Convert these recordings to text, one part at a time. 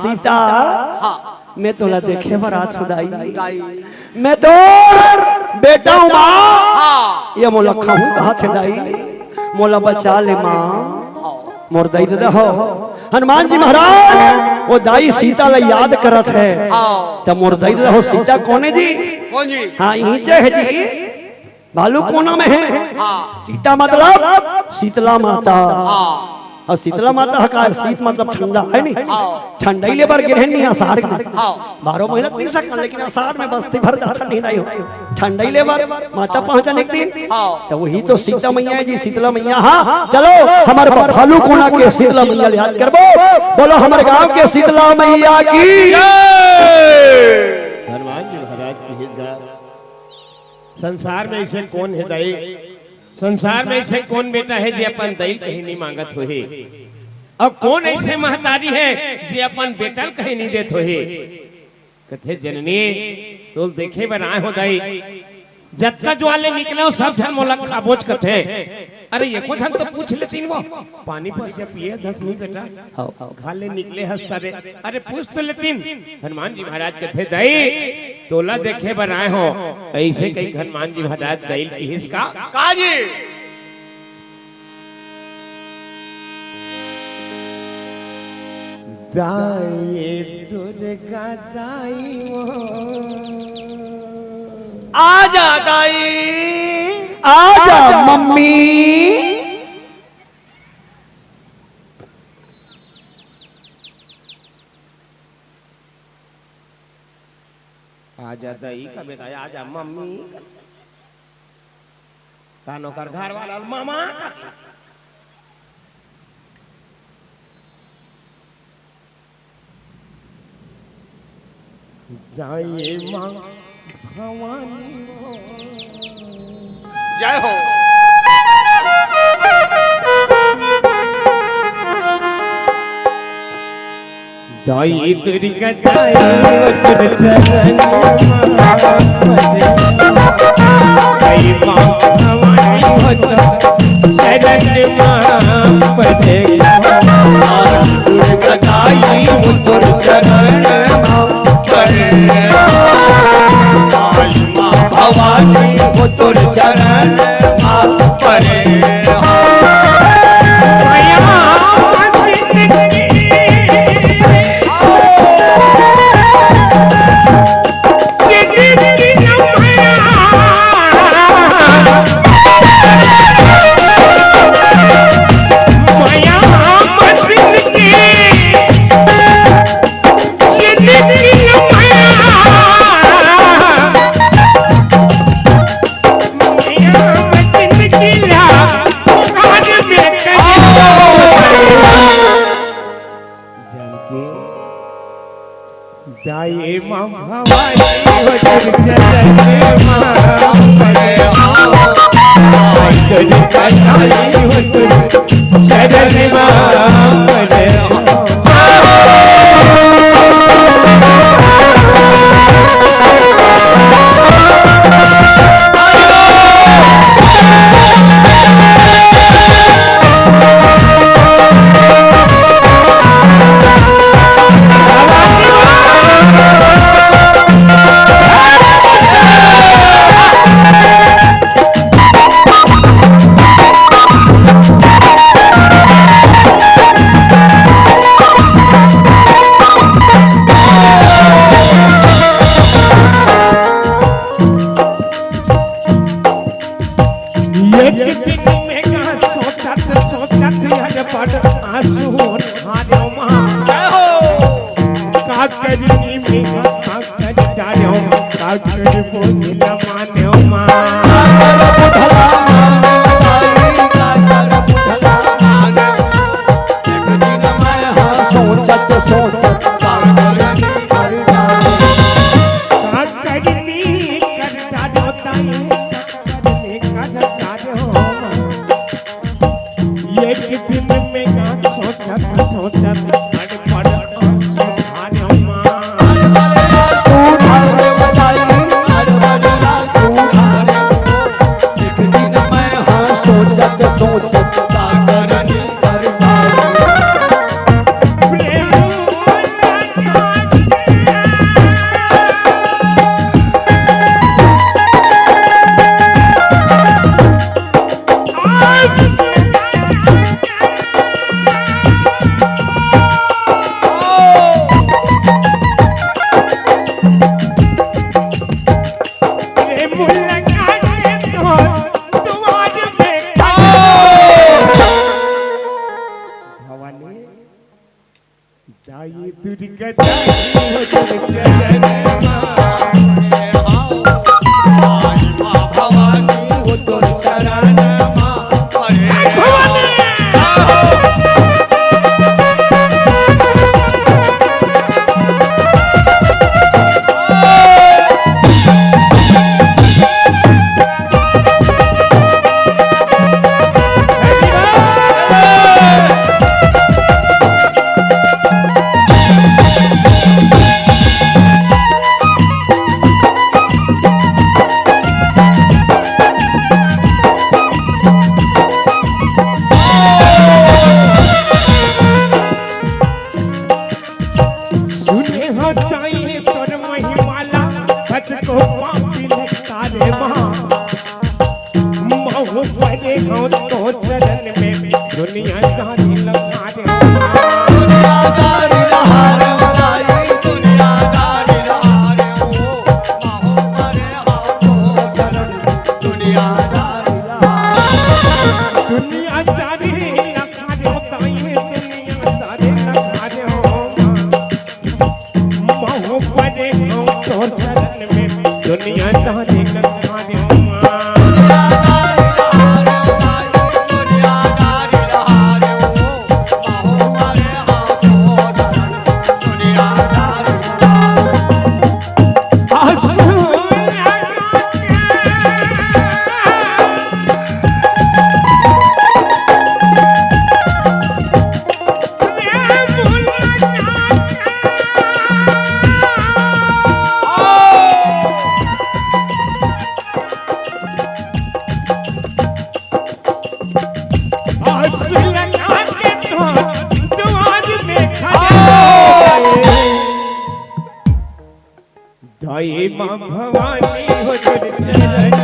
सीता हाँ मैं तोला देखे बरा छुदाई मैं तो बेटा हूँ माँ हाँ ये मोला खाऊं कहा छुदाई मोला बचा ले माँ मोर दाई दे हो हनुमान जी महाराज वो दाई सीता ला याद करत है तब मोर दाई दे हो सीता कौन है जी कौन जी हाँ यहीं चे है जी भालू कोना में है हाँ सीता मतलब शीतला माता हाँ और शीतला माता का शीत मतलब ठंडा है नहीं हाँ ठंडा ले बार गिरहन नहीं आषाढ़ में हाँ 12 महीना पी सकता लेकिन आषाढ़ में बस्ती भर ठंडी नहीं हो ठंडा ले बार माता पहुंचने के दिन हाँ तो वही तो सीता मैया है जी शीतला मैया हाँ चलो हमारे भालू कोना के शीतला मैया याद करबो बोलो हमारे गांव के शीतला मैया की हनुमान जी महाराज की हितगार संसार में ऐसे कौन है दाई संसार में ऐसे कौन बेटा है जे अपन दाई कहीं नहीं मांगत हो है अब कौन ऐसे महतारी है जे अपन बेटा कहीं नहीं देत हो है कथे जननी तो देखे बनाए हो दाई जत्का ज्वाले निकले हो सब धन मोला खाबोच कथे अरे ये को धन तो पूछ लेती वो पानी पर से पिए धक नहीं बेटा खाले निकले हंसता रे अरे पूछ तो लेतीन हनुमान जी महाराज कथे दाई तोला देखे बनाए हो ऐसे कई हनुमान जी महाराज दैल की हिस्का काजी दाई दुर्गा दाई आजा दाई आजा मम्मी आजा दाई का बेटा आजा मम्मी कानो कर घर वाला मामा जाए माँ भवानी जय हो दाई तुरी का दाई तुर चरण दाई माँ भवानी हो चरण माँ पदे दुर्गा दाई तुर चरण भवानी तुर चरण परे दाई माँ भवानी हो चरण माँ परे दुर्गा दाई हो चरण माँ परे दाई दुर्गा दाई हो तुर चरण भवानी हो तुर चरण दाई मां भवानी हो तुर चरण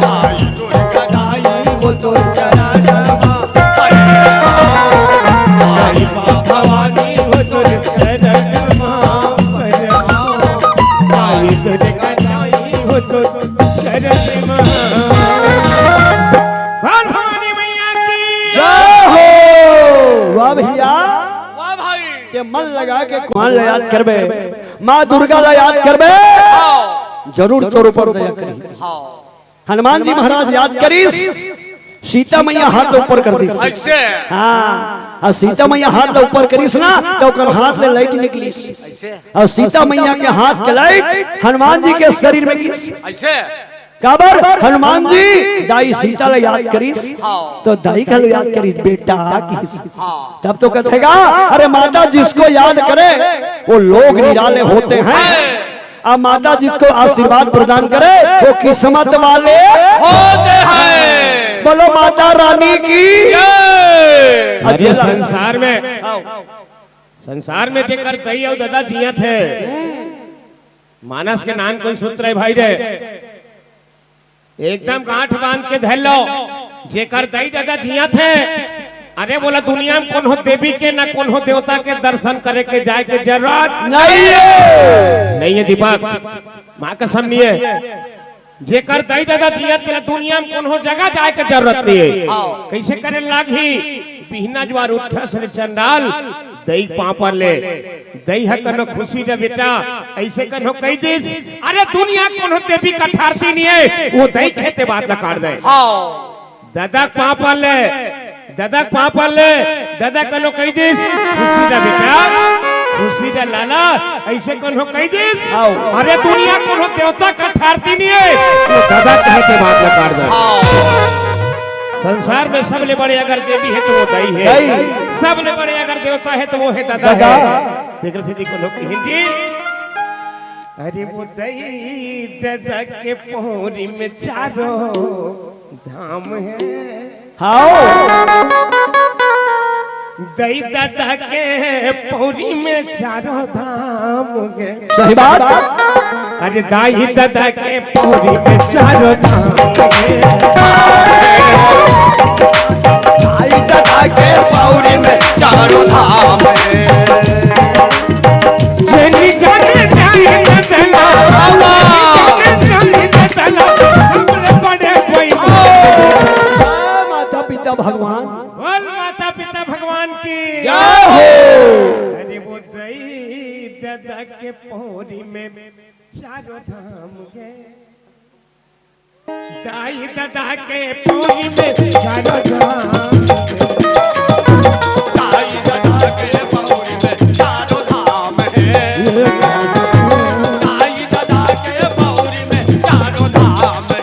दाई दुर्गा दाई हो तुर चरण दाई मां भवानी हो तुर चरण दाई दुर्गा दाई हो तुर चरण भवानी मैया की जय हो। वाह भैया वाह भाई के मन लगा के कौन ला याद करबे, माँ दुर्गा ला याद करबे, जरूर तोर ऊपर दया करी। हनुमान जी महाराज याद करीस, सीता मैया हाथ ऊपर कर दी। ऐसे हाँ, और सीता मैया हाथ ऊपर करीस ना तो ओकर हाथ ले लाइट निकलीस, ऐसे और सीता मैया के हाथ के लाइट हनुमान जी के शरीर में गिस। ऐसे काबर हनुमान जी दाई सीता ला याद करीस तो दाई का याद करीस बेटा किस। तब तो कहेगा अरे माता जिसको याद करे वो लोग निराले होते हैं, अब माता जिसको आशीर्वाद प्रदान करे वो किस्मत वाले होते हैं। बोलो माता रानी की अरे संसार में जेकर कई और दादा जिया थे मानस के नाम कौन सूत्र है भाई रे, एकदम गांठ बांध के धर लो जेकर दई दादा जिया थे। अरे बोला दुनिया में कौन हो देवी के ना कौन हो देवता के दर्शन करे के जाए के जरूरत नहीं है दीपक, माँ कसम नहीं है। जेकर दई दादा जिया थे दुनिया में कौन हो जगह जाए के जरूरत नहीं है। कैसे करे लागी बिहना ज्वार उठा से चंडाल दही पापड़ ले दही है कनो खुशी रे बेटा ऐसे कनो कई दिस। अरे दुनिया कौन होते भी कठारती नहीं है वो दही कहते बात ना काट दे। दादा पापड़ ले दादा पापड़ ले दादा कनो कई दिस खुशी रे बेटा खुशी रे लाला ऐसे कनो कई दिस। अरे दुनिया कौन हो देवता कठारती नहीं है वो दादा कहते बात ना काट दे। संसार में सबले बड़े अगर देवी है तो वो दाई है, सबले बड़े अगर देवता है तो वो है दादा है। देख रहे थे को हिंदी। अरे वो दाई दादा के पोरी में चारों धाम है। दाई दादा के पोरी में चारों धाम है। सही बात। अरे दाई दादा के पोरी में चारों धाम है। दाई दादा के पौड़ी में चारों धाम है। जेनी जाने जाए दला जाने दला हमरे बड़े कोई माता पिता पिता भगवान। बोल माता पिता भगवान की जय हो। अरे वो दई दादा के पौरी में चारों धाम गए, दाई दादा के पौरी में चारों धाम गए। दाई दादा के पौरी में चारों धाम है, दाई दादा के पौरी में चारों धाम है।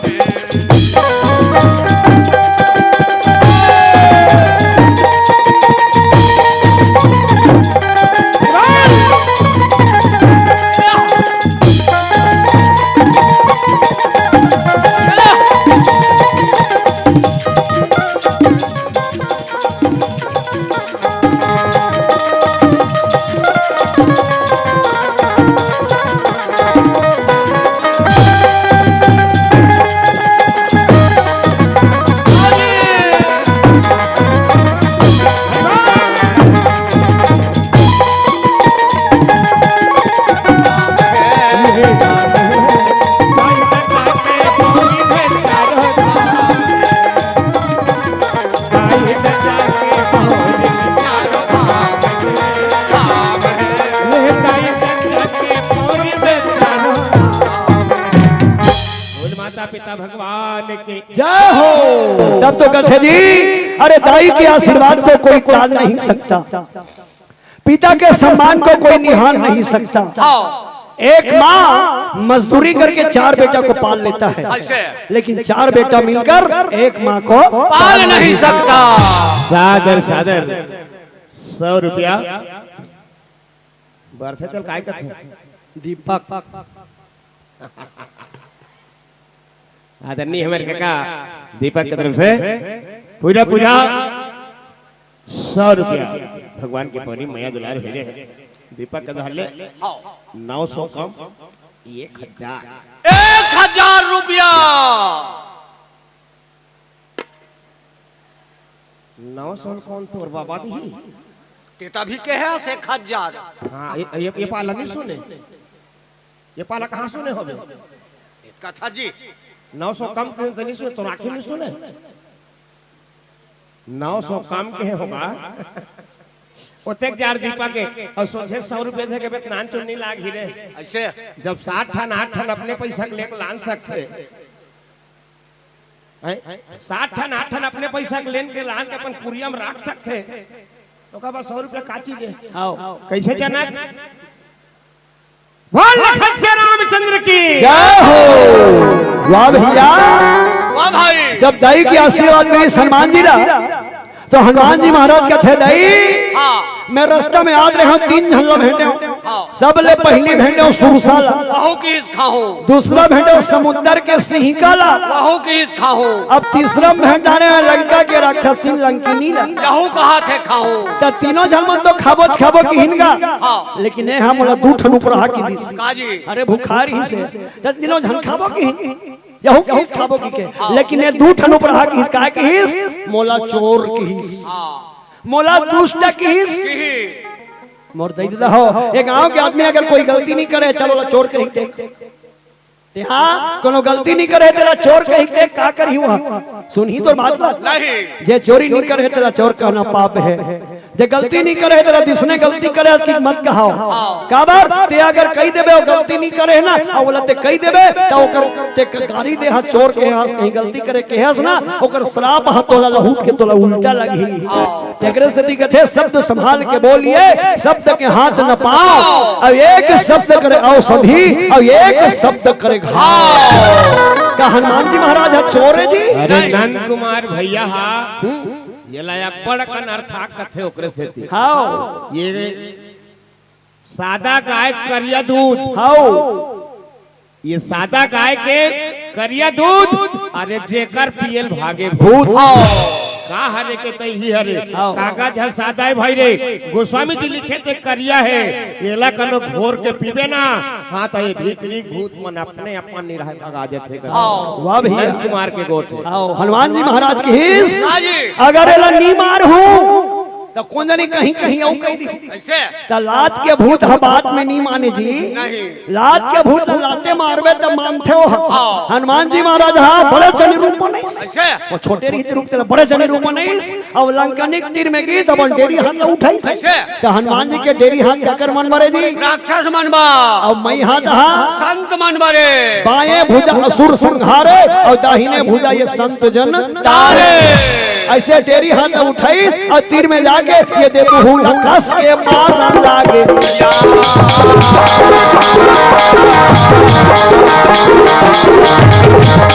पिता भगवान की जय हो। तब तो कहते जी, अरे दाई के आशीर्वाद को कोई टाल नहीं सकता, पिता के सम्मान को कोई निहार नहीं सकता। एक माँ मजदूरी करके 4 बेटा को पाल लेता है, लेकिन 4 बेटा मिलकर एक माँ को पाल नहीं सकता। सादर सादर 100 रुपया बर्थे चल काय कथे दीपक आदरणीय हमारे काका दीपक की तरफ से पूजा पूजा 100 रुपया भगवान के पौरी मैया दुलार भेजे है। दीपक के धरले 900 कम 1000 रुपया। 900 कौन तोर बाबा दी तेता भी के है 1000। हाँ ये पाला नहीं सुने, ये पाला कहाँ सुने हो कथा जी 900 कम के नहीं सुने तो राखी नहीं सुने। 900 कम के होगा ओतेक जार दीपा के और सोचे 100 रुपए से के नान चुन्नी लाग ही रहे ऐसे जब 60 ठन 8 ठन अपने पैसा के लेके लान सकते 60 ठन 8 ठन अपने पैसा के लेन के लान के अपन पुरिया में रख सकते तो का बस 100 रुपया काची दे कैसे जनक बोल लखन से रामचंद्र की जय हो। वाह भैया, वाह भाई। जब दाई की आशीर्वाद में हनुमान जी रहा तो हनुमान जी महाराज कहते दाई मैं रास्ता में आज रहे हूँ 3 झल्ला भेंटे सब ले पहली भेंटे सुरसाला वहू की इस खाऊं, दूसरा भेंटे समुद्र के सिंहिकाला वहू की इस खाऊं, अब तीसरा भेंटाने लंका के राक्षसी लंकिनी यहू कहा थे खाऊं। तो तीनों झलमन तो खाबो की हिनगा, लेकिन ये हम 2 ठन ऊपर की दिस काजी अरे भुखार ही से तो तीनों झन खाबो की यहू की हिस खाबो की के, लेकिन ये 2 ठन ऊपर की हिस का की हिस मोला चोर की हिस मोला दुष्ट की हिस मोर दई दे हो। एक गांव के आदमी अगर कोई गलती नहीं करे चलो चोर के ही हाँ कोनो गलती नहीं करे तेरा चोर कही के का करी हुआ सुनही तो बात नहीं। जे चोरी नहीं करे तेरा चोर कहना पाप है, जे गलती नहीं करे तेरा जिसने गलती करे उसकी मत कहाओ काबर ते अगर कही देबे वो गलती नहीं करे ना और बोला ते कही देबे तो ओकर ते गाड़ी दे हा चोर के हाथ कहीं गलती करे के हस ना ओकर श्राप हा तोला लहूट के तोला उल्टा लगी। एकरे से दिखते शब्द संभाल के बोलिए, शब्द के हाथ न पाओ अब एक शब्द करे औषधि और एक शब्द करे का हनुमान जी महाराज है चोर है जी। अरे नंद कुमार भैया ये लाया बड़ अनर्था कथे ओकरे से थी हाँ ये सादा गाय करिया दूध ये सादा गाय के करिया दूध अरे जेकर पियल भागे भूत का हरे के तई ही हरे कागज है सादा है भाई रे गोस्वामी जी लिखे थे करिया है येला कनो घोर के पीबे ना हाँ तो ये भीतरी भूत मन अपने अपन निराह भगा देते वाह भैया कुमार के गोट हनुमान जी महाराज की हिस अगर एला नी मार हूँ तो कौन जानी कहीं कहीं और कह दी ऐसे तो लात के भूत ह बात में नहीं माने जी नहीं। लात के भूत लाते मारबे तो मानते हो हाँ। हनुमान जी महाराज हाँ बड़े चनी रूप में नहीं ऐसे वो छोटे रही रूप तेरा बड़े चनी रूप में नहीं अब लंकनिक तीर में गई तब डेरी हाथ न उठाई ऐसे तो हनुमान जी के डेरी हाथ कहकर मन मरे जी राक्षस मनबा अब मई हाथ हाँ संत मनबरे बाएं भुजा असुर संहारे और दाहिने भुजा ये संत जन तारे ऐसे डेरी हाथ न उठाई और तीर में जाके ये देखो कस के मारन लागे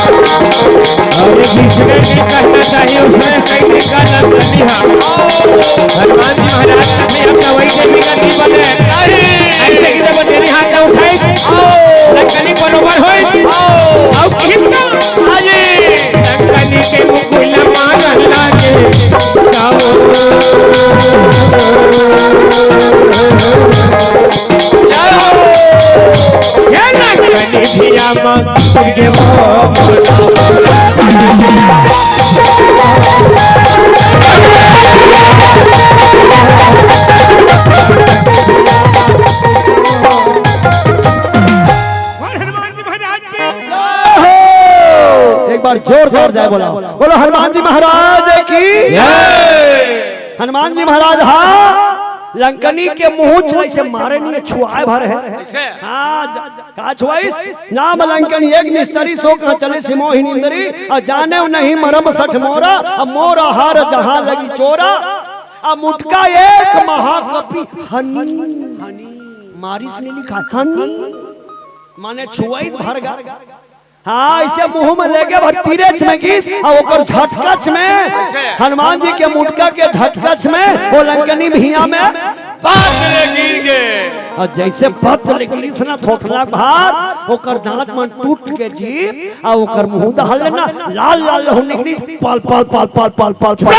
और जिसने भी कहना चाहिए उसने कई निकाल नहीं हनुमान जी महाराज ने अपना वही देवी का की बने ऐसे की जब तेरी हाथ ना उठाई लंकनी बरोबर होई अब खिंचा आजे लंकनी के मुकुल मारन लागे जाओ ये लंकनी भिया मां के एक बार जोरदार जाए बोला बोलो हनुमान जी महाराज की हनुमान जी महाराज हाँ लंकनी के मुंह से मारे नहीं छुआए भर है हाँ का छुआइस नाम लंकनी एक निस्तरी सो कहा चले सिमोहि निंदरी और जाने नहीं मरम सठ मोरा और मोरा हार जहां लगी चोरा और मुटका एक महाकपि हनी मारिस ने लिखा हनी माने छुआइस भर गा हाँ इसे मुंह में लेके भतीरेच में गीस और ओकर झटकच में हनुमान जी के मुटका के झटकच में वो लंकनी भिया में और जैसे पत्र कृष्ण थोथला भार ओकर दांत में टूट के जीप और ओकर मुंह दहल लेना लाल लाल लहू निकली पल पल पल पल पल पल पल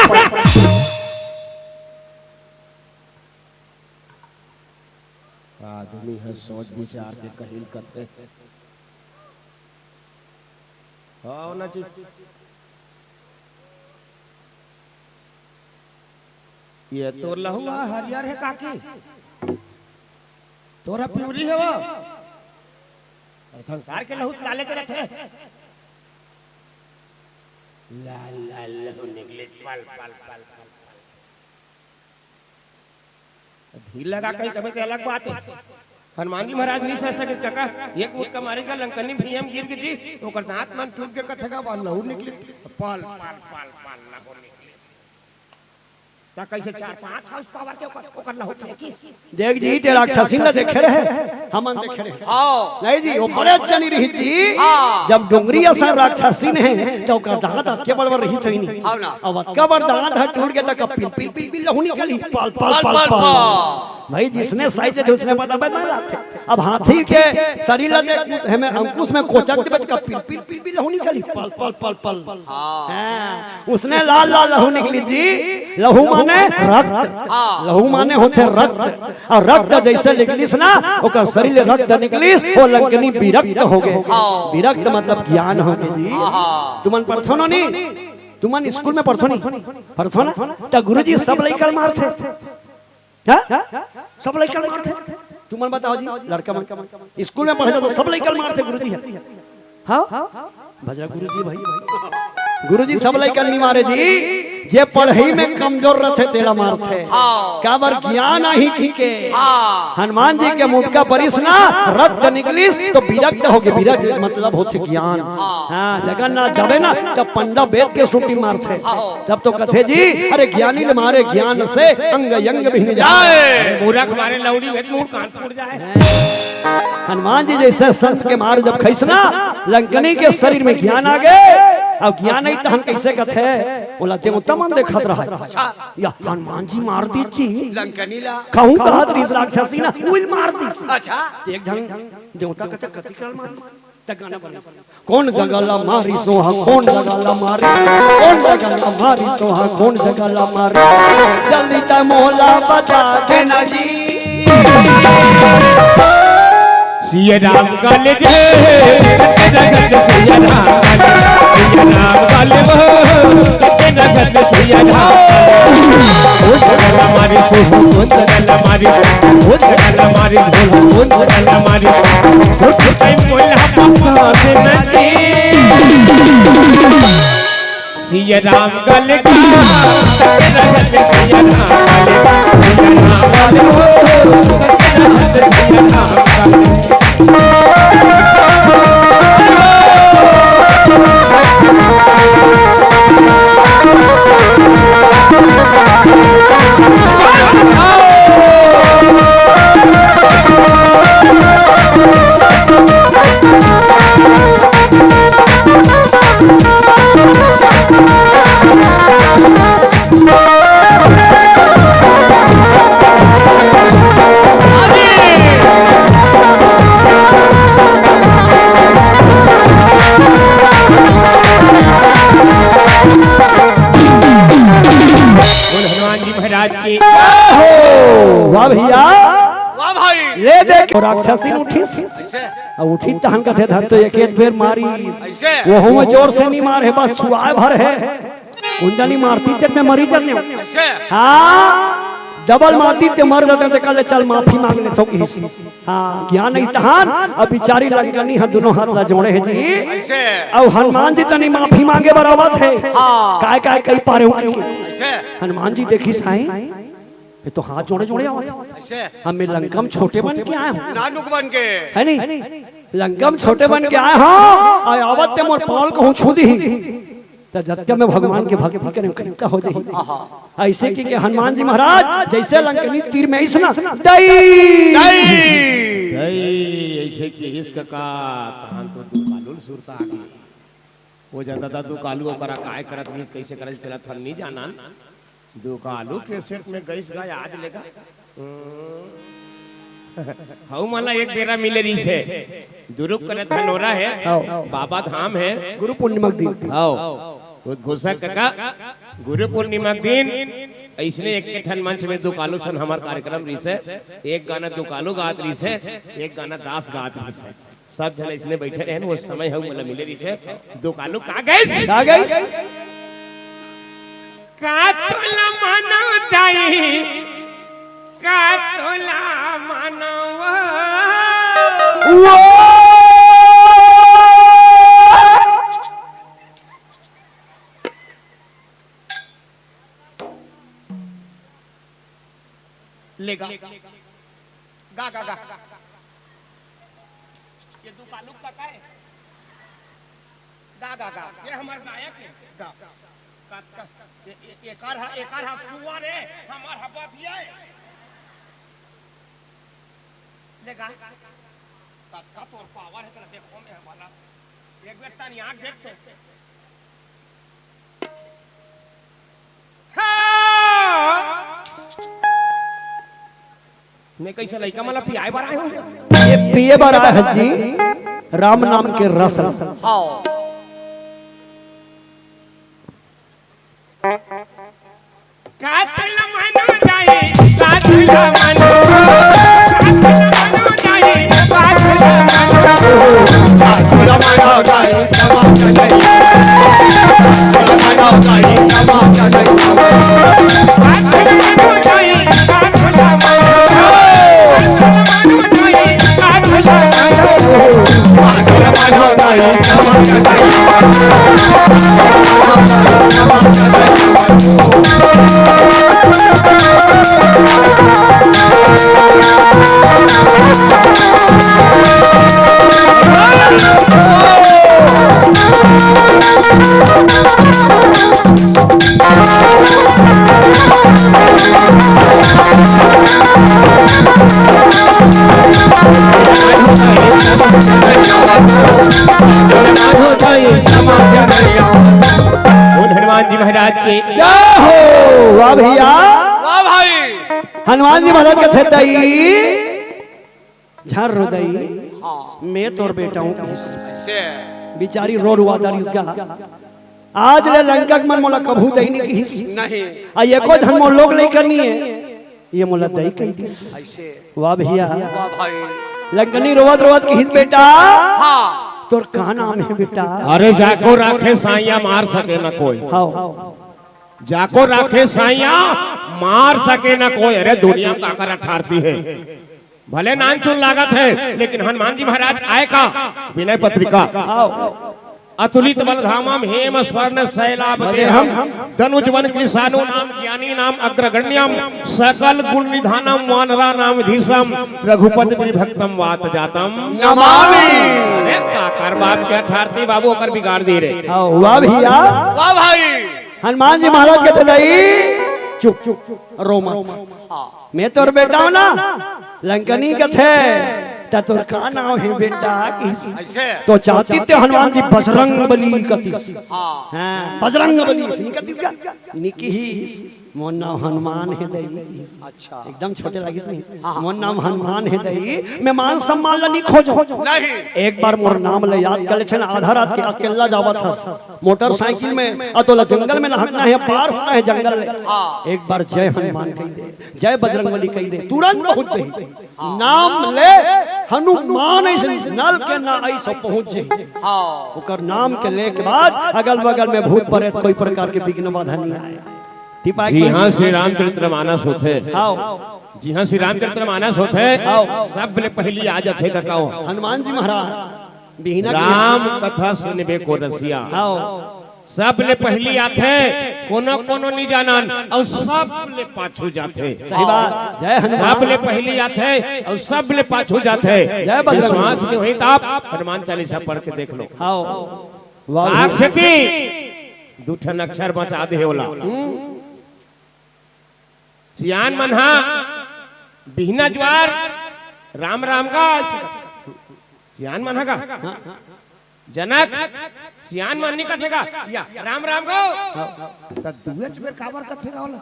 आदमी है सोच विचार के कहिल कथे हाँ ना जी ये तो लहुआ हरियर है काकी तोरा प्यूरी है वो संसार के लहू काले के रखे लाल लाल लहू निकले पल पल पल ढील लगा कहीं तब तो अलग बात है हनुमान जी महाराज नहीं सह सके काका एक मुक्का मारेगा लंकनी भीम गिर के जी ओकर दांत मन टूट के कथेगा वह लहू निकले पल पल पल पल लहू निकले ता कैसे 4-5 हाउस पावर के ओकर लहू फेंकी देख जी तेरा राक्षसी न देखे रहे हमन देखे रहे हाँ नहीं जी वो बड़े चनी रही जी जब डोंगरी असर राक्षसी ने तो ओकर दांत के बड़बर रही सही नहीं हाँ ना अब का बार दांत है टूट गया तो पिल पिल पिल पिल लहू निकली पल पल पल पल भाई जिसने साइज थे उसने पता बता रहा अब हाथी के शरीर देख हमें अंकुश में कोचक दे का पिल पिल पिल पिल लहू निकली पल पल पल पल हां उसने लाल लाल लहू निकली जी लहू माने रक्त लहू माने होते रक्त और रक्त जैसे निकलिस ना ओकर शरीर रक्त निकलिस वो लंकनी विरक्त हो गए विरक्त मतलब ज्ञान हो गए जी तुमन पढ़ो ना नहीं तुमन स्कूल में पढ़ो नहीं पढ़ो ना तो गुरुजी सब लइका मार थे सब लइका मार थे तुमन बताओ जी लड़का मन स्कूल में पढ़े तो सब लइका मार थे गुरुजी है हाँ भजा गुरुजी भाई गुरुजी सब लइका नहीं मारे जी जे पढ़ाई में कमजोर रहते तेरा मार थे काबर ज्ञान ही की के हनुमान जी के मुटका परिस ना रक्त निकलिस तो विरक्त हो गए विरक्त मतलब होते ज्ञान हाँ जगन्नाथ जावे ना तब पंडा वेद के सूटी मार थे तब तो कथे जी अरे ज्ञानी मारे ज्ञान से अंग यंग भी नहीं जाए मूर्ख मारे लौड़ी वेद मुंह कान फूट जाए हनुमान जी जैसे संत के मार जब खैसना लंकनी के शरीर में ज्ञान आ गए अब ज्ञान नहीं तो हम कैसे कथे बोला देवता मन देखत रहा या हनुमान जी मार दी जी लंकनी ला कहूं कहत रिस राक्षसी ना उल मार दी अच्छा एक ढंग देवता कथे कति कर मारी त गाना बने कौन जगला मारी सोहा कौन जगला मारी कौन जगला मारी सोहा कौन जगला मारी जल्दी त मोहला बजा देना जी सिया राम गाले रे रगत सिया राम गाले वो रगत सिया राम मारी मारी मारी मारी सिया राम गाले का रगत सिया राम गाले वो रगत सिया राम वाह भैया वाह भाई ले देख और राक्षसी उठी ऐसे उठी तहन कथे धर तो एक बेर मारी ऐसे वो में जोर से नहीं मार है बस छुआए भर है कुंजनी मारती ते मैं मरी जाते ऐसे हाँ डबल मारती ते मर जाते ते कल चल माफी मांग ले तो की हाँ ज्ञान नहीं तहान अब बिचारी लगनी है दोनों हाथ ला जोड़े है जी ऐसे अब हनुमान जी तनी माफी मांगे बराबर है हाँ काय काय कई पारे हूं ऐसे हनुमान जी देखी साईं ये तो हाथ जोड़े जोड़े आवत ऐसे हमें लंकम छोटे बन के आए हैं नानुक बन के है नहीं लंकम छोटे बन के आए हाँ आय आवत ते मोर पाल को छू दी तो जत्या में भगवान के भक्ति करे खिलता हो जाए ऐसे की के हनुमान जी महाराज जैसे लंकनी तीर में इसना दई ऐसे की इसका का तहान तो दू कालुल सुरता आगी वो जानता था दू कालू ओकरा काय करत नहीं कैसे करत तेरा थन नहीं जाना दू कालू के सेट में गईस गाय आज लेगा हाउ मला एक बेरा मिले री से दुरुक करे धनोरा है बाबा धाम है गुरु पूर्णिमा दिन आओ उद्घोषक काका गुरु पूर्णिमा दिन ऐसने एक ठन मंच में दो कालू सन हमार कार्यक्रम री से एक गाना दो कालू गात री से एक गाना दास गात री से सब जन इसने बैठे रहे उस समय हम मला मिले री से दो कालू का गए का तोला मानो जाई का तोला मानवा लेगा गा गा गा ये दो कालू का है गा गा गा ये हमार नायक है गा एकार हा सुअर है हमार हवा दिया है लेगा का तो पावर है तेरा देखो में हमारा एक बेर तानी आंख देखते मैं कैसे लइका मला पियाए बार आए हो ये पिए बार आए हैं जी राम नाम के रस हाँ कातल मनो जाए कातल मनो जाए कातल मनो जाए हनुमान जी महाराज के जय हो वाह भैया वाह भाई हनुमान जी महाराज के थे दई झर दई हाँ मैं तोर बेटा हूँ ऐसे बिचारी रो रुआदारी इसका आज ले लंका के मन मोला कभू दई नहीं की नहीं आ एको धन मोल लोग नहीं करनी है ये मोला दई कही दिस ऐसे वाह भैया वाह भाई लंकनी रोवत रोवत कहिस बेटा हाँ तोर का नाम है बेटा? अरे जाको राखे साइया मार सके न कोई, हाँ जाको राखे साइया मार सके न कोई। अरे दुनिया में आकर अठारती है, भले नान चुन लागत है, लेकिन हनुमान जी महाराज आए का विनय पत्रिका अतुलित बलधामम हेम स्वर्ण शैलाभ देहम धनुजवन कृषाणु नाम ज्ञानी नाम अग्रगण्यम सकल गुण निधानम वानरा नाम धीसम रघुपति विभक्तम वात जातम नमामि। अरे काकर बाप के अठारती बाबू ओकर बिगाड़ दी रे। हाँ वाह भैया वाह भाई हनुमान जी महाराज के थे चुप चुप रो मत, मैं तोर बेटा हूं ना लंकनी के थे ता तोर का नाम है बेटा? ऐसे तो चाहती थे हनुमान जी बजरंग बली कतिस, हाँ हाँ बजरंग बली निकतिस का निकीस मोर नाम हनुमान है दई। अच्छा एकदम छोटे लगिस नहीं, मोर नाम हनुमान है दई, मैं मान सम्मान ला नहीं खोजो। नहीं एक बार मोर नाम ले याद कर ले, आधा रात के अकेला जावत था मोटरसाइकिल में, अतोला जंगल में नहकना है, पार होना है जंगल में। एक बार जय हनुमान कही दे, जय बजरंगबली कही दे, तुरंत पहुंच जाई। नाम ले हनुमान ऐसे नल के ना ऐसे पहुंच जाई। हाँ ओकर नाम के ले के बाद अगल बगल में भूत प्रेत कोई प्रकार के विघ्न बाधा नहीं आए। जी हाँ श्री रामचरितमानस होते, हाँ जी हाँ श्री रामचरितमानस होते, सब ले पहली आ जाते ककाओ हनुमान जी महाराज बिहना राम कथा सुनबे को रसिया, हाँ सब ले पहली आते कोनो कोनो नहीं जानन और सब ले पाछू जाते। सही बात जय सब हनुमान ले पहली आते और सब ले पाछू जाते। जय बजरंग। विश्वास नहीं हुई तो आप हनुमान चालीसा पढ़ के देख लो। हाँ वाह आक्षति दूठन अक्षर बचा दे होला सियान मनहा बिहना ज्वार राम राम का सियान मनहा का जनक सियान माननी कथेगा या राम राम को त दुए बेर काबर कथेगा होला,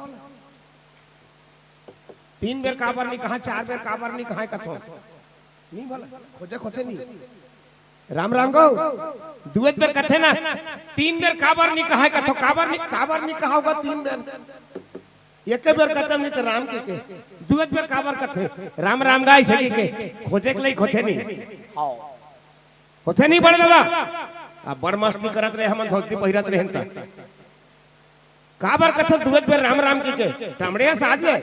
तीन बेर काबर नहीं कहा, चार बेर काबर नहीं कहा कथो नहीं भला खोजे खोजे नहीं राम राम को दुए बेर कथे ना, तीन बेर काबर नहीं कहा कथो, काबर नहीं कहा होगा तीन बेर, एक बेर कथम नहीं तो राम के दुए बेर काबर कथे राम राम गाय सके के खोजे के लिए खोथे नहीं होते नहीं बड़े दादा अब बड़ मस्ती करत रहे, हम धोती पहिरत रहे त काबर कथे दुए बेर राम राम के टामड़े साज ले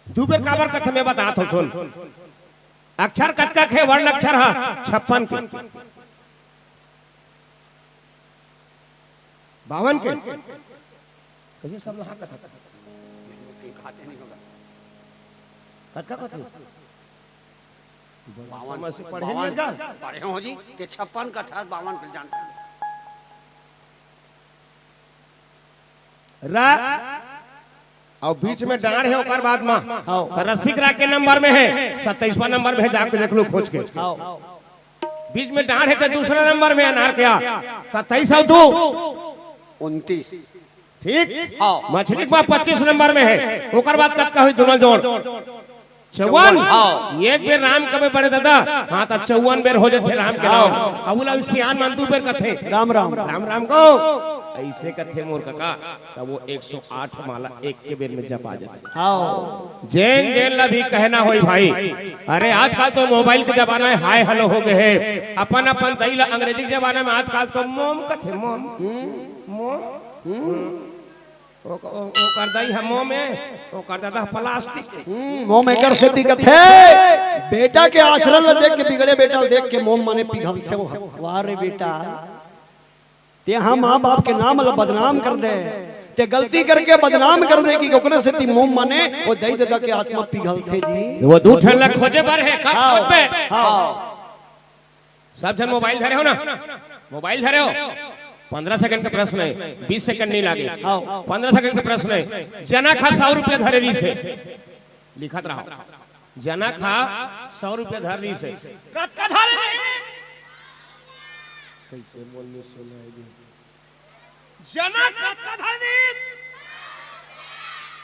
दू बेर काबर कथे में बतात हो सुन। अक्षर कतका है वर्ण अक्षर है 56 के 52 के कैसे सब लोग कथा खाते नहीं होगा कतका कथे पढ़े हो जी के 56 का था 52 पे जानते हैं। रा और बीच में डांड है ओकर बाद में रसिक रा के नंबर में है 27वां नंबर में है, जाके देख लो खोज के। बीच में डांड है तो दूसरा नंबर में अनार क्या 27 और 2 29 ठीक। मछली के 25 नंबर में है, ओकर बाद कत का हुई दुनल जोड़ 54। एक बेर राम कबे बड़े दादा हाँ तो 54 बेर हो जाते राम के नाम। अबुला सियान मान 2 बेर कथे राम राम राम राम को ऐसे कथे मोर काका तब वो 108 माला एक के बेर में जप आ जाते। हाँ जैन जैन ला भी कहना होई भाई, अरे आजकल तो मोबाइल के जमाना है, हाय हेलो हो गए है, अपन अपन दैला अंग्रेजी के जमाने में आजकल तो मोम कथे मोम मोम ओ कर दई हम मोम में ओ कर दादा प्लास्टिक मोम एकर से दिक्कत है, बेटा के आचरण ला देख के बिगड़े बेटा देख के मोम माने पिघल थे वो। वाह रे बेटा ते हम माँ बाप के नाम ला बदनाम कर दे, ते गलती करके बदनाम कर दे कि ओकरे से ती मोम माने वो दई दादा के आत्मा पिघल थे जी। वो दूठन ला खोजे पर है कब हाँ, पे हाँ। सब जन मोबाइल धरे हो ना, मोबाइल धरे हो 15 सेकंड का प्रश्न है, 20 सेकंड नहीं लागे, 15 सेकंड का प्रश्न है। जना खा 100 रुपया धरेरी से लिखत रहा, जना खा 100 रुपया धरेरी से कतका धरेरी कैसे बोलने सुनाएगी जना कतका धरेरी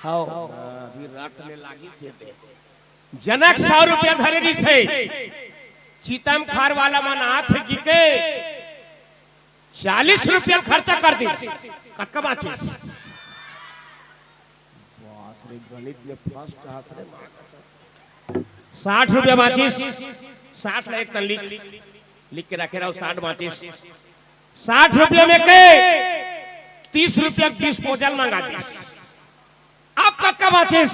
हाँ अभी रटने लागी से दे जनक 100 रुपया धरेरी से चीतम खार वाला मन हाथ की के 40 रुपया खर्चा कर दी कतका बाची गणित में फर्स्ट क्लास रे 60 रुपया माचिस, 60 ला एक तन लिख के रखे रहो, 60 माचिस, 60 रुपया में के 30 रुपया डिस्पोजल मंगा दी। आप कक्का माचिस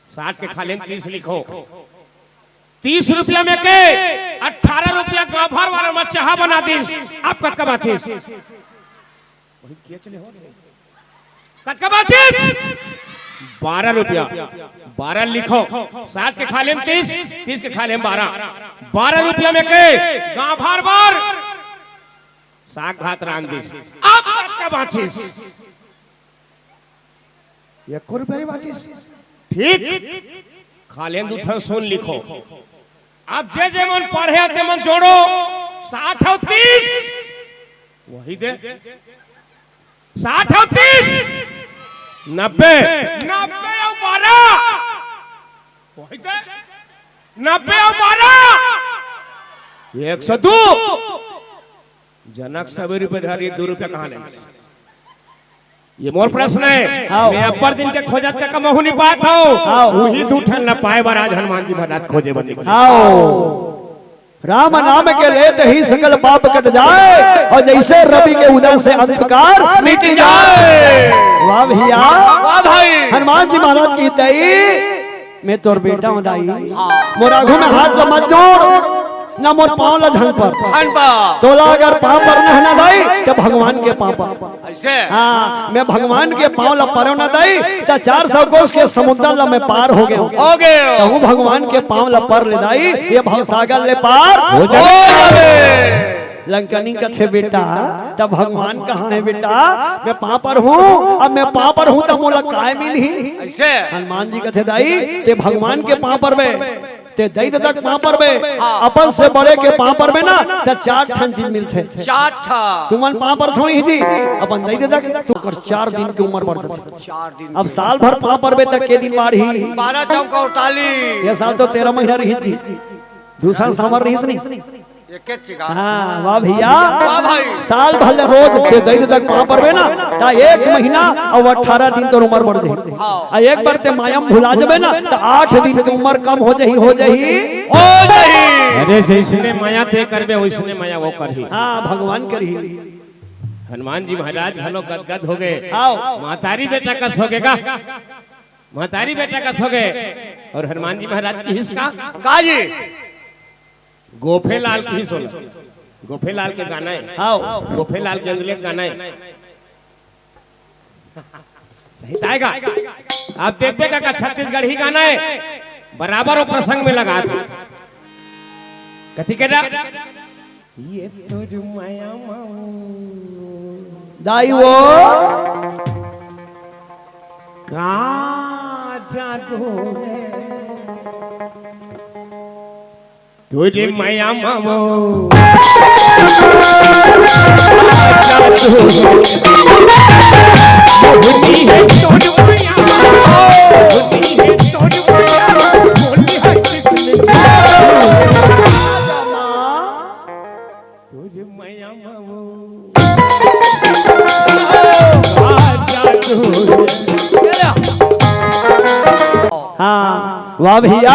60 के खाले 30 लिखो, 30 रुपया में के 18 रुपया गाभर वाला में चाह बना दी। आप कक्का माचिस कक्का माचिस 12 रुपया, 12 लिखो, 60 के खाले 30, 30 के खाले 12, 12 रुपया में के गाँव भर बार साग भात रांध दी। आप कक्का माचिस 1 रुपया माचिस, ठीक, खाले उठो सुन लिखो। आप जे जे मन पढ़े ते मन जोड़ो, 60 और 30 वही दे, 60 और 30 90, 90 और 12 वही दे, 90 और 12 102। जनक सवेरी पे धारी 2 रुपया कहाँ लेंगे? ये मोर प्रश्न है। मैं अपर दिन के खोजत का कम नहीं पात हो, वही दूठन न पाए बार आज हनुमान जी महाराज खोजे बंदी। राम नाम के लेते ही सकल पाप कट जाए, और जैसे रवि के उदय से अंधकार मिट जाए। वाह भैया, वाह भाई। हनुमान जी महाराज की दई मैं तोर बेटा हूं दाई, मोरा आगू में हाथ ला मत जोड़, ना मोर पाँव ला झन पर, तोला अगर पाँव पर न दाई तो भगवान के पाँव पर ऐसे। हाँ, मैं भगवान के पाँव ला पर न दाई तो 400 कोस के समुद्र ला मैं पार हो गए तो हूँ भगवान के पाँव ला पर ले दाई, ये भवसागर ले पार हो जाए। लंकनी कथे बेटा तब भगवान कहाँ है बेटा? मैं पाँव पर हूँ, अब मैं पाँव पर हूँ तो मोला काय मिली ऐसे। हनुमान जी कथे दाई ते भगवान के पाँव पर में ते दई तक पाँव पर में, अपन से बड़े के पाँव पर में ना तो 4 ठन चीज मिलते, 4 ठा तुमन पाँव पर छोड़ी थी, अपन दई तक तो कर 4 दिन की उम्र बढ़ जाती, 4 दिन। अब साल भर पाँव पर में तक के दिन बाढ़ी 12 चौका 48, ये साल तो 13 महीना रही थी, दूसरा समर रही नहीं। हाँ, वाह भैया, वाह भाई। साल भर रोज ते दई तक पाँव पर में ना ता 1 महीना और 18 दिन तो उम्र बढ़ जाही, आ एक बार ते मायम भुला जबे ना तो 8 दिन की उम्र कम हो जाही, हो जाही, हो जाही। अरे जैसने माया ते करबे वैसने माया वो करही। हाँ, भगवान करही। हनुमान जी महाराज भलो गदगद हो गए। महतारी बेटा कस हो गएगा, महतारी बेटा कस हो गए। और हनुमान जी महाराज की हिस्सा काजी गोफेलाल की ही सुनो, गोफेलाल के गाना है। हाँ, गोफेलाल के अंदर गाना है, सही आएगा। आप देखते का छत्तीसगढ़ ही गाना है, बराबर वो प्रसंग में लगा था। कथी के ये तो माया दाई वो का जादू है तुझे माया मामो हाँ, वाह भैया,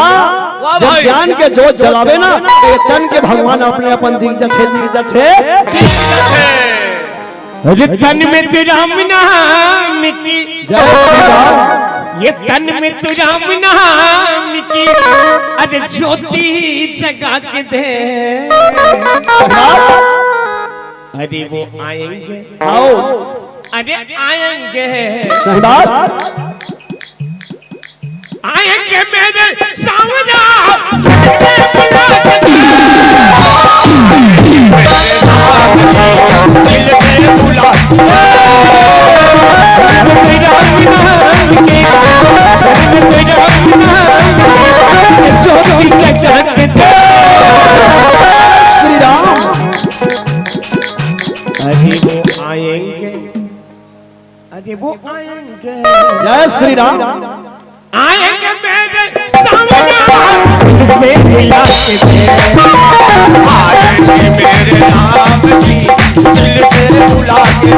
जब ज्ञान के जोत जलावे ना तो तन के भगवान अपने अपन दिख जथे अरे तन में तू राम नाम की, ये तन में तू राम नाम की अरे ज्योति जगा के दे। अरे वो आएंगे, आओ, अरे आएंगे, सही बात, आएंगे मेरे सामने अरे वो आएंगे, जय श्री राम, आएंगे मेरे सामने से मिला आएंगे मेरे नाम की दिल से बुला के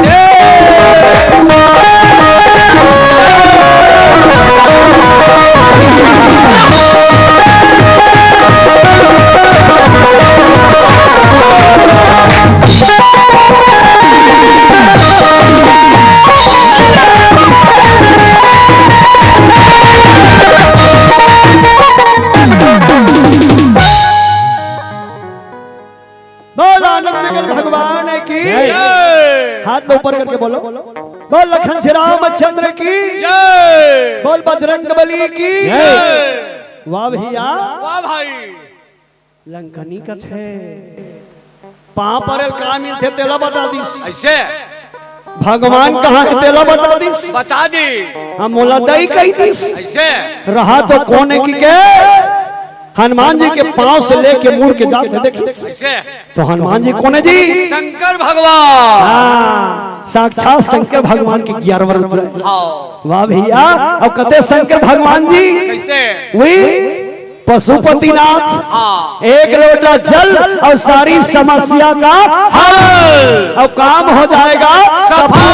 को ऊपर करके बोलो, बोल लखन श्री रामचंद्र की जय। बोल बजरंग बली की जय। वाह भैया वाह भाई। लंकनी का थे पा पर का मिलते तेला बता दिस, ऐसे भगवान कहाँ है तेला बता दिस, बता दी। हम मोला दई कही दिस, ऐसे रहा तो कौन है कि के हनुमान जी के पांव से लेके मुड़ के जाते देखी, ऐसे तो हनुमान जी कौन है जी, शंकर भगवान। हाँ, साक्षात शंकर भगवान के 11 रुद्र है। हाँ वाह भैया, अब कहते शंकर भगवान जी कैसे? वही पशुपतिनाथ, हाँ एक लोटा जल और सारी समस्या का हल, अब काम हो जाएगा सफल।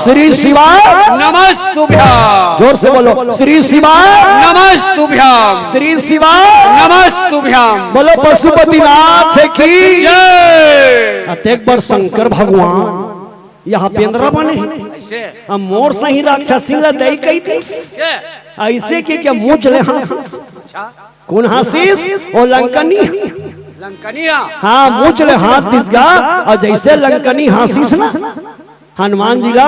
श्री शिवाय नमस्तुभ्याम। जोर से बोलो, श्री शिवाय नमस्तुभ्याम। श्री शिवाय नमस्तुभ्याम। बोलो पशुपतिनाथ की जय। अतेक बार शंकर भगवान यहाँ पेंद्रा बने हैं। ऐसे अब मोर सही राक्षसी दई कही थी ऐसे कि क्या मुँह चले हासिस, अच्छा कौन हासिस, ओ लंकनी, लंकनिया। हाँ मुँह चले हाथ दिसगा, और जैसे लंकनी हासिस ना हनुमान जी ला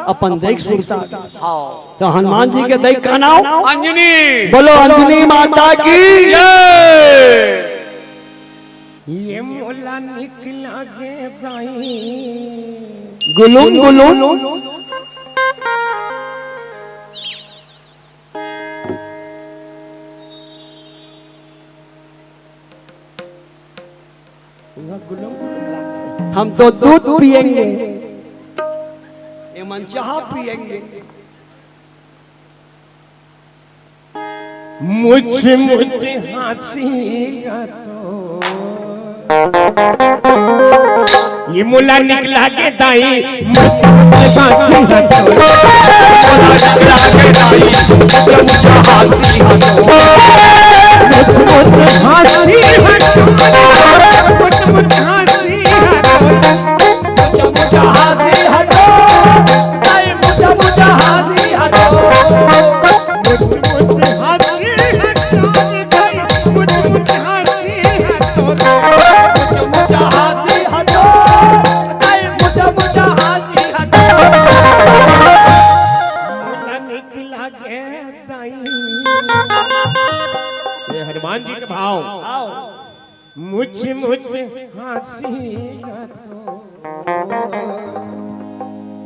अपन देख सुरता, हाँ तो हनुमान जी के देख का नाम अंजनी। बोलो अंजनी माता की जय। ये मोला निकला गे दाई, गुलुन गुलुन हम तो दूध पिएंगे, ये मन चाह पिएंगे, मुझ हंसी ये मुला निकला के दाई, मुझ हनुमान जी के भाव, मुझ हंसी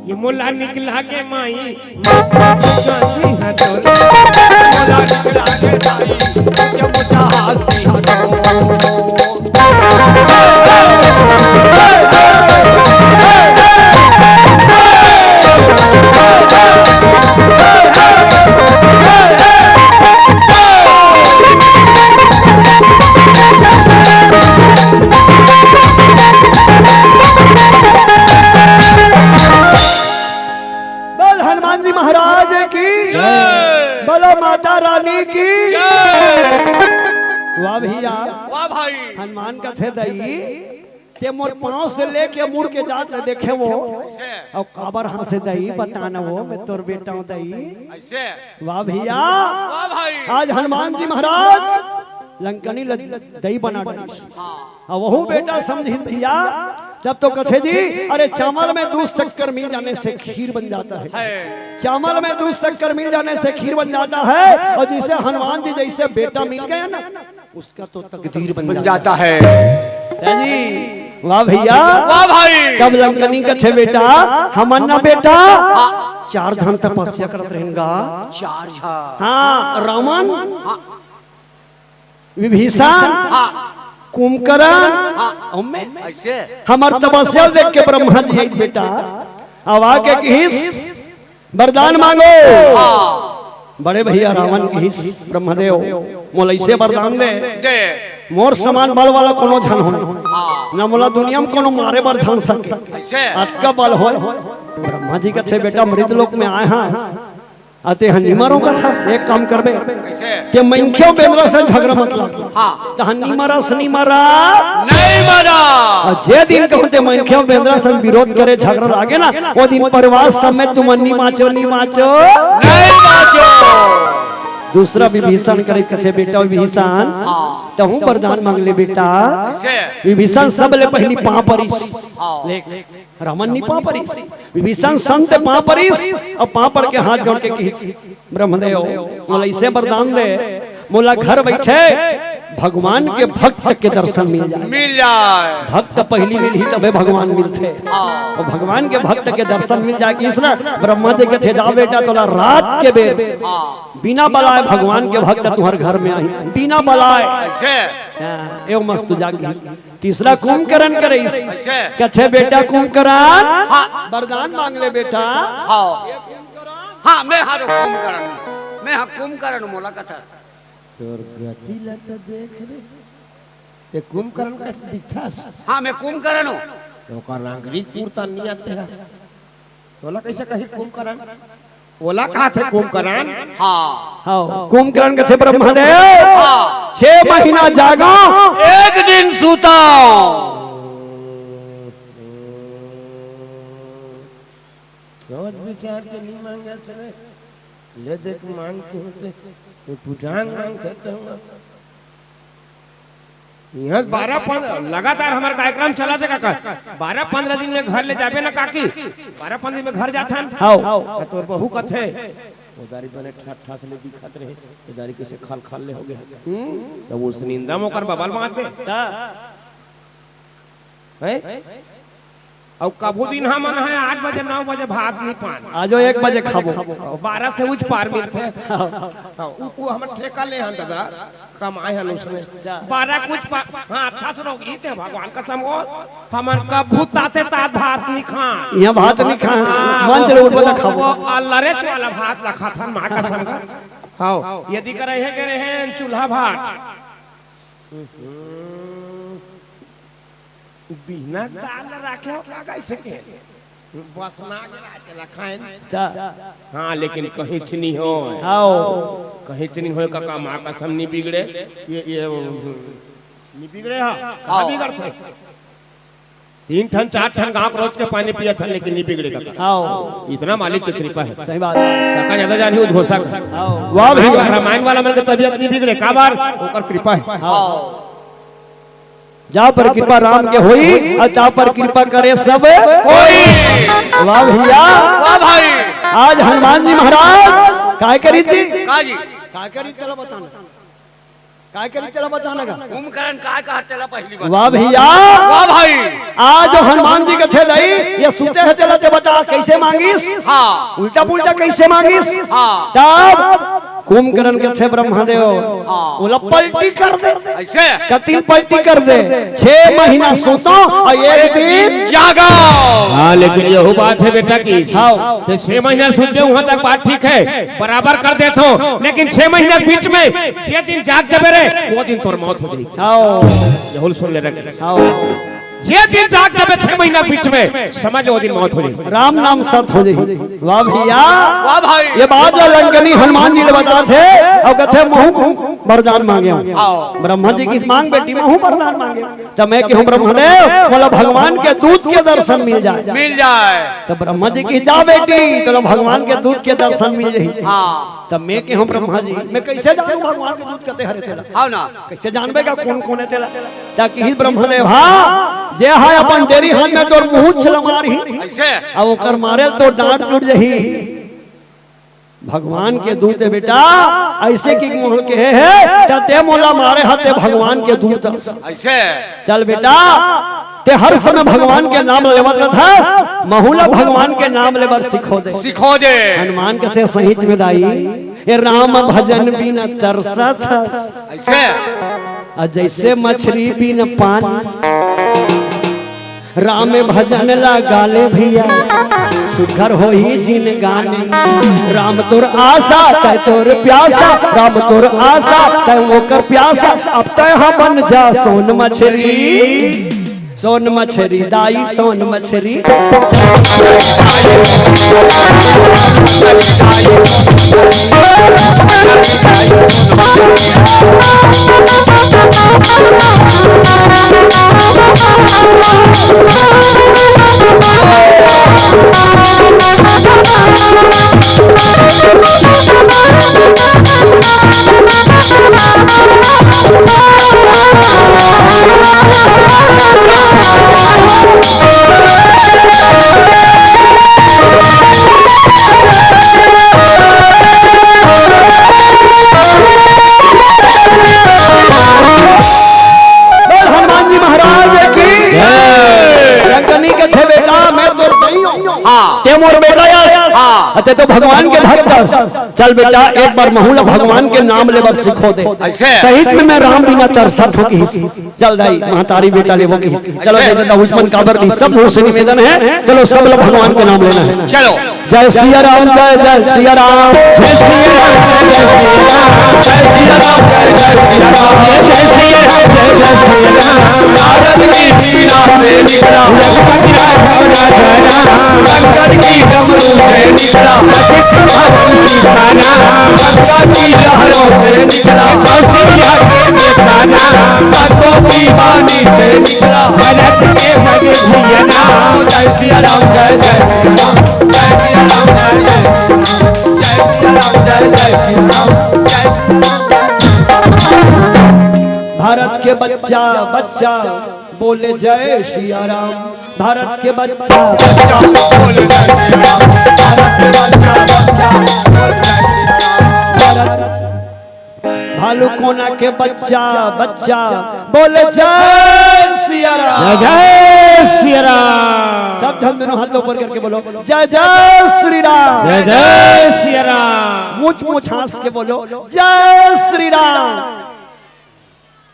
ये मुला निकला के माई, मोला निकला के दाई, जब मुझा हाथी हटो। बोल हनुमान जी महाराज की जय। बोलो माता रानी की जय। वाह भैया, वाह भाई। हनुमान का थे दई ते मोर पांव से लेके मुड़ के जात न देखे वो, ऐसे और काबर हां से दई बताना वो मैं तोर बेटा हूं दई। ऐसे वाह भैया, वाह भाई। आज हनुमान जी महाराज लंकनी दही बना डाली, और वहू बेटा समझी भैया, जब तो कथे जी अरे चावल में दूध शक्कर मिल जाने से खीर बन जाता है, चावल में दूध शक्कर मिल जाने से खीर बन जाता है, और जिसे हनुमान जी जैसे बेटा मिल गया ना उसका तो तकदीर बन जाता है। जी। वाह भैया, वाह भाई। कब लंकनी कथे बेटा हमन ना बेटा 4 जन तपस्या करत रहेंगा, 4 झा। हाँ रावण, विभीषण, कुंभकर्ण, ऐसे हमार तपस्या देख के ब्रह्मा जी है बेटा, अब आके किस वरदान मांगो। बड़े भैया रावण किस ब्रह्मदेव मोला ऐसे वरदान दे, मोर समान बल वाला कोनो झन हो ना, मोला दुनिया में कोनो मारे बर झन सके, अतका बल हो। ब्रह्मा जी कहे बेटा मृत लोक में आए हैं अते हनीमरों का छस, एक काम करबे ते मनख्यो बेंद्रा से झगड़ा मत लग, हां त हनीमरस नहीं मरा जे दिन कहते मनख्यो बेंद्रा से विरोध करे झगड़ा लागे ना, वो दिन परिवार सब में तुम नहीं माचो दूसरा विभीषण करे कथे बेटा विभीषण तो हूँ वरदान मांग ले बेटा। विभीषण सब ले पहली पाँ परिस ले रामन नी पाँ परिस विभीषण संत पाँ परिस और पाँ पर के हाथ जोड़ के कही ब्रह्मदेव मोला इसे वरदान दे मोला घर बैठे भगवान के भक्त के दर्शन मिल जाए। भक्त पहली मिल ही तबे भगवान मिलते और भगवान के भक्त के दर्शन मिल जाए। इसना ब्रह्मा जी के थे जा बेटा तोला रात के बेर बिना बलाए भगवान के भक्त तुम्हारे घर में आई बिना बलाए एवं मस्त जागी। तीसरा कुंभकर्ण करे कथे बेटा कुंभकर्ण वरदान मांग ले बेटा। हाँ मैं हारो कुंभकर्ण मैं हाँ कुंभकर्ण मोला कथा तोर गति लत देख रे ते कुंभकर्ण का दिखा। हाँ मैं कुंभकर्ण हूँ तो का नागरिक पूर्ता नहीं आते है तोला कैसे कही कुंभकर्ण ओला कहा थे कुंभकर्ण। हाँ कुंभकर्ण के थे ब्रह्मदेव 6 महीना जागा एक दिन सूता सोच विचार के नहीं मांगा चले ले देख मांग के होते तो पुजान मांगते तो यहाँ 12-15 लगातार हमारा कार्यक्रम चला था काका 12-15 दिन में घर ले जाबे ना काकी 12-15 दिन में घर जाता तो बहू कथे उदारी बने ठा से ले दिखत रहे उदारी कैसे खाल खाल ले हो गया तब उस निंदा मोकर बबल मार पे हैं और कबू दिन हम है 8 बजे 9 बजे भात नहीं पान आजो 1 बजे खाबो 12 से उच्च पार मिलते वो हम ठेका ले हन दादा कमाए हन उसने 12 कुछ हां अच्छा से रोगी थे भगवान कसम को हमन कबू ताते तात भात नहीं खा यहां भात नहीं खा मन चलो उठ खाबो अल्लाह रे वाला भात रखा था मां कसम से हां यदि करे है चूल्हा भात बिना दाल रखे हो क्या कैसे के बस ना के रखाएं हां लेकिन कहीं नहीं हो आओ कहीं नहीं हो काका मां कसम नहीं बिगड़े ये नहीं बिगड़े हां बिगड़ते 3 ठन 4 ठन गांव रोज के पानी पिया था लेकिन नहीं बिगड़े काका आओ इतना मालिक की कृपा है सही बात काका ज्यादा जानी उद्घोषक आओ वाह भैया रामायण वाला मेरे तबीयत नहीं बिगड़े का बार ओकर कृपा है आओ जा पर कृपा राम के होई और ता पर कृपा करे सब कोई। वाह भैया वाह भाई आज हनुमान जी महाराज काय करी थी काजी काय करी चला बताना काय करी चला बताना का कुंभकर्ण काय कहा चला पहली बार। वाह भैया वाह भाई आज जो हनुमान जी के थे नहीं ये सुते है चला ते बता कैसे मांगीस हाँ उल्टा पुल्टा कैसे मांगीस हाँ तब कुंभकर्ण के थे ब्रह्मदेव बोला पलटी कर दे ऐसे कतिल पलटी कर दे 6 महीना सोतो और 1 दिन जागा। हाँ लेकिन यही बात है बेटा की तो 6 महीना सोते वहाँ तक बात ठीक है बराबर कर देते हो लेकिन 6 महीना बीच में 6 दिन जाग जबे रे वो दिन तोर मौत हो गई। आओ यही सुन ले रखे आओ जे दिन जाग जबे 6 महीना बीच में समझ वो दिन मौत हो गई राम नाम सत हो जाए। वाह भैया वाह भाई ये बात जो लंकनी हनुमान जी ने बता थे और कथे महू वरदान मांगे ब्रह्मा जी की मांग बेटी महू वरदान मांगे जब मैं कहूँ ब्रह्मदेव बोला भगवान के दूत के दर्शन मिल जाए तो ब्रह्मा जी की जा बेटी तो भगवान के दूत के दर्शन मिल जाए। तब मैं कहूँ ब्रह्मा जी मैं कैसे जानू भगवान के दूत कहते हरे तेला हाँ ना कैसे जानबे का कौन है तेला ताकि ही ब्रह्मदेव हाँ जे है अपन डेरी हाथ में तोर मुंह छल मारी ऐसे अब ओकर मारे तो डांट टूट जही भगवान के दूत है बेटा ऐसे की मोहल के है ते मोला मारे हाथे भगवान के दूत ऐसे चल बेटा ते हर समय भगवान के नाम लेवत रहस महुला भगवान के नाम लेवर सिखो दे हनुमान कहते सही जिम्मेदारी ये राम भजन बिना तरसत ऐसे जैसे मछली बिन पानी राम भजन लगाले भैया सुघर हो ही जिन गाने राम तोर आशा तय तोर प्यासा राम तोर आशा तय ओकर प्यासा अब तय हम बन जा सोन मछरी दाई सोन मछरी हनुमान जी महाराज की रंगनी के थे बेटा मैं तो नहीं हूं। हाँ। ते मोर बेटा यार। हाँ। अच्छा तो भगवान के भक्त चल बेटा एक बार महूला भगवान के नाम लेवर सिखो दे। ऐसे? सहित में मैं राम बिना तरसत हो की चल दाई महतारी बेटा लेवो की चलो ऐसे? दादा उजमन काबर भी सब हो से निवेदन है चलो सब लोग भगवान के नाम लेना है। चलो जय सिया राम जय जय सिया राम जय सिया राम जय जय सिया राम जय सिया राम जय जय सिया राम जय सिया राम जय जय सिया राम नारद की पीड़ा से निकला रघुपति राघव राजा राम शंकर की डमरू से निकला भगवान की भाना गंगा की लहरों से निकला कौशल्या के ताना भक्तों की वाणी से निकला भरत के बड़े भैया जय सिया राम जय जय सिया राम जय सिया राम जय जय सिया राम जय जय सिया राम भारत के बच्चा बच्चा बोले जय सिया राम भारत के बच्चा बोले जय सिया राम भारत के बच्चा बच्चा बोले जय सिया राम भारत भालू कोना के बच्चा बच्चा बोले जय सिया राम जय सिया राम। सब धन दोनों हाथ ऊपर करके बोलो जय जय श्री राम जय जय सिया राम। मुछ मुछ हंस के बोलो जय श्री राम।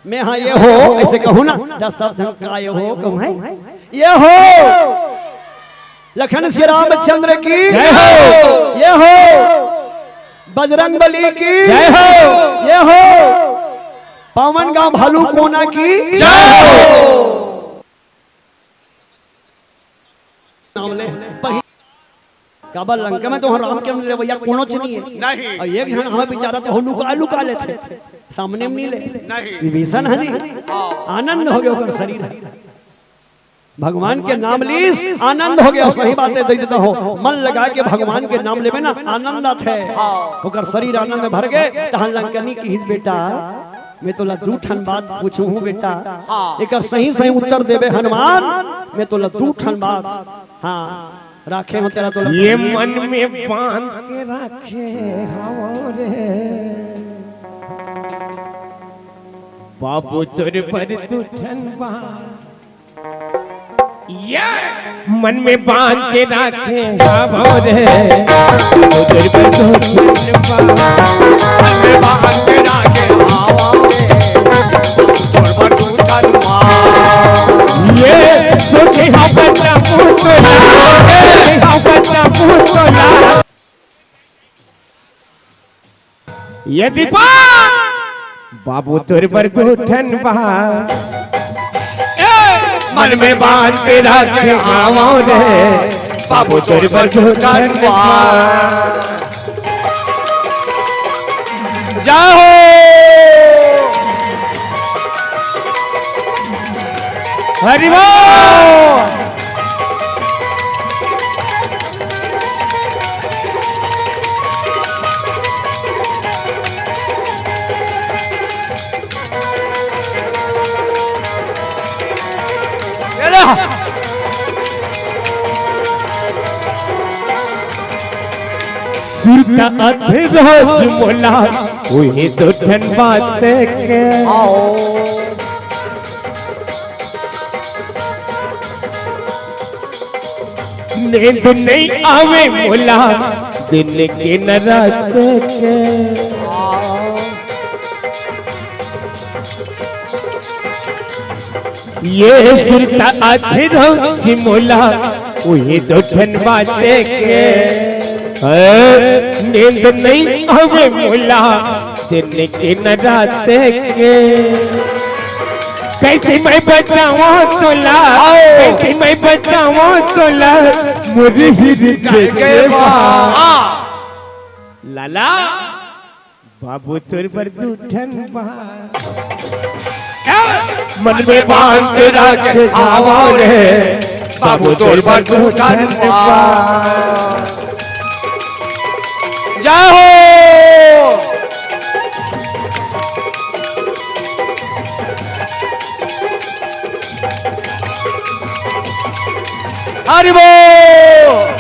मैं हाँ ये हो ऐसे कहूँ ना दस सब धन का ये हो कहूँ है ये हो लखन श्री रामचंद्र की जय हो। ये हो बजरंग बली की जय हो। ये हो पवन गांव भालू कोना की जय हो। नाम ले काबा लंका में तो राम के रवैया कोनो नहीं है नहीं। और एक जन हमें बेचारा तो लुका लुका ले थे सामने में मिले नहीं। विभीषण है जी आनंद हो गया ओकर शरीर भगवान के नाम लीस आनंद हो गया सही बात है दे देता हो मन लगा के भगवान के नाम लेबे ना आनंद आछे ओकर शरीर आनंद में भर गए तहन लंकनी की हित बेटा मैं तो दू ठन बात पूछू हूँ बेटा एक सही सही उत्तर देवे हनुमान मैं तो दू ठन बात हाँ राखे हो तेरा तो ये मन में बांध के रखे हमारे बाबू तुर पर तू ठनबा ये मन में बांध के रखे हमारे बाबू तुर पर तू ठनबा हमें बांध के राखे आवाज़ें तोड़ पर तू करवा ये सोचे हाँ बच्चा पूछोला हाँ बच्चा पूछोला यदि बाबू तुर पर तू ठनबा मन में बांध के रखे आवाज़ बाबू तुर पर तू ठनबा जाओ हरि बोल। सुरता अधरोज मोला वही तो ठनबा के नींद नहीं आवे मोला दिन के न रात के ये सुरता अधरोज मोला वही तो ठनबा के नींद नहीं आवे मोला दिन के न रात के कैसे मैं बचाऊं तोला कैसे मैं बचाऊं तोला मुझे ही के लाला बाबू तुर पर दूठन मन में बांध के रखे आवाज़ बाबू तुर पर दूठन जाओ हरि बोल।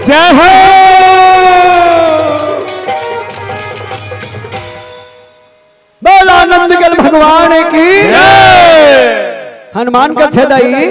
जय हो। बोल आनंद गल भगवान की। हनुमान कथे दाई।